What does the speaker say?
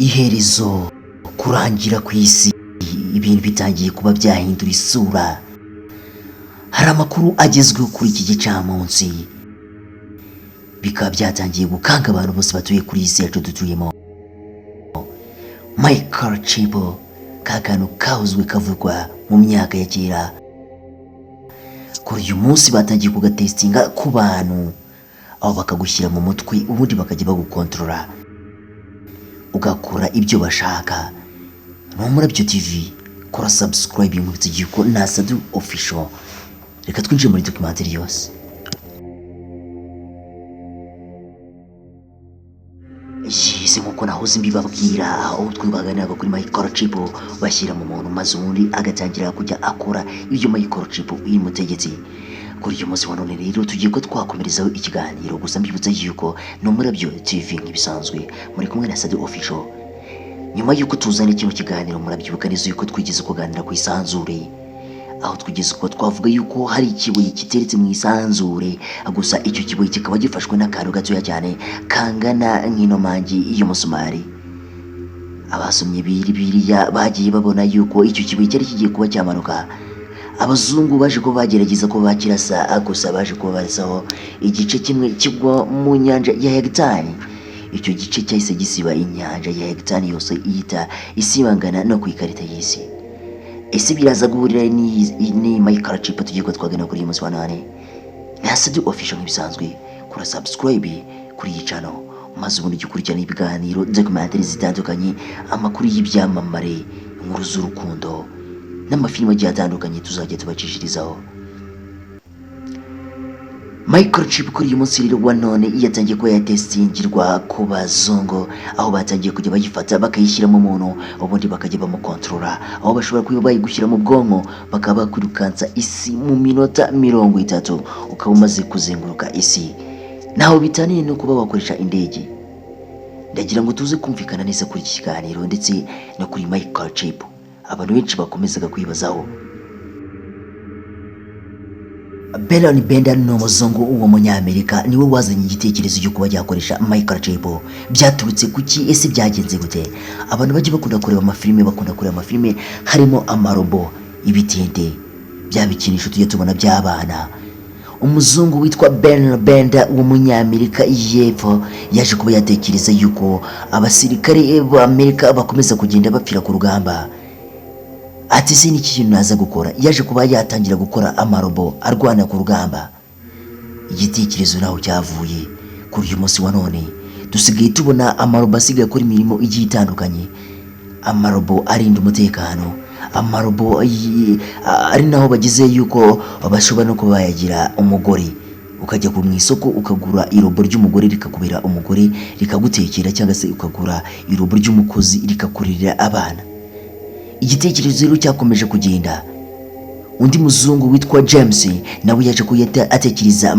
Iherezo kurangira ku isi, ibintu bitangiye kuba byahindura isura. Hari amakuru agezweho kuri iki gicamunsi, bikaba byatangiye gukanga abantu bose batuye kuri iyi isi yacu dutuyemo. Microchip, ka kantu kahozwe kavugwa mu myaka ya kera, kuri uyu munsi batangiye kugatestinga ku bantu, aho bakagushyira mu mutwe ubundi bakajya bagukontorora ugakora ibyo bashaka. N'Umurabyo TV, kora subscribe yumvitse ko na Sadu Official. Reka twinjire muri documentary yose. Yize nkuko nahoze mbibabwira, aho twibaganiraga kuri Microchip bashyira mu muntu maze ubundi agatangira kujya akora ibyo Microchip imutegetse. Kuri uyu munsi wa none rero tugiye ko twakomerezaho ikiganiro, gusa mbibutsa yuko n'Umurabyo TV nk'ibisanzwe muri kumwe na Sadu Official. Nyuma yuko tuzana kino kiganiro, murabyibuka neza yuko twigeze kuganira ku isanzure, aho twigeze ko twavuga yuko hari ikibuye kiteretse mu isanzure, gusa icyo kibuye kikaba gifashwe n'akantu gatoya cyane kangana nk'inomangi y'umusumari. Abasomye Bibiliya bagiye babona yuko icyo kibuye cyari kigiye kuba cyamanuka. Abazungu baje ko bagerageza ko bakirasa, gusa baje kuba barasaho igice kimwe kigwa mu nyanja ya hegitari. Icyo gice cyahise gisiba inyanja ya hegitari yose ihita isibangana no ku ikarita y'isi. Ese biraza guhurira ni Microchip tugiye ko twagana kuri uyu munsi wa none? Na Sadu Official nk'ibisanzwe, kora subscribe kuri iyi channel maze ubundi ujye ukurikirana ibiganiro, documentary zitandukanye, amakuru y'ibyamamare, inkuru z'urukundo n'amafilime agiye atandukanye tuzajya tubacishirizaho. Microchip kuri uyu munsi rero wa none yatangiye ko yatestingirwa ku bazungu, aho batangiye kujya bayifata bakayishyira mu muntu, ubundi bakajya bamukontorora, aho bashobora kuba bayigushyira mu bwonko bakaba bakwirukansa isi mu minota 30 ukaba umaze kuzenguruka isi. Naho bitaniye no kuba wakoresha indege. Ndagira ngo tuze kumvikana neza kuri iki kiganiro ndetse no kuri Microchip abantu benshi bakomezaga kwibazaho. Belon Bender ni umuzungu uwo munyamerika, niwe wazanye igitekerezo cyo kuba yakoresha Microchip. Byaturutse kuki? Ese byagenze gute? Abantu bagiye bakunda kureba amafilime, harimo amarobo, ibitente, bya bikinisho tujye tubona by'abana. Umuzungu witwa Belon Bender w'umunyamerika y'epfo yaje kuba yatekereza yuko abasirikare b'Amerika bakomeza kugenda bapfira ku rugamba. Ati se ni ikintu naza gukora? Yaje kuba yatangira gukora amarobo arwana ku rugamba. Igitekerezo naho cyavuye. Kuri uyu munsi wa none dusigaye tubona amarobo asigaye akora imirimo igiye itandukanye. Amarobo arinda umutekano, amarobo ari naho bagize yuko bashobora no kuba yagira umugore, ukajya ku isoko ukagura irobo ry'umugore rikakubera umugore rikagutekera, cyangwa se ukagura irobo ry'umukozi rikakurira abana. Igitekerezo rero cyakomeje kugenda. Undi muzungu witwa James nawe yaje kuyata atekereza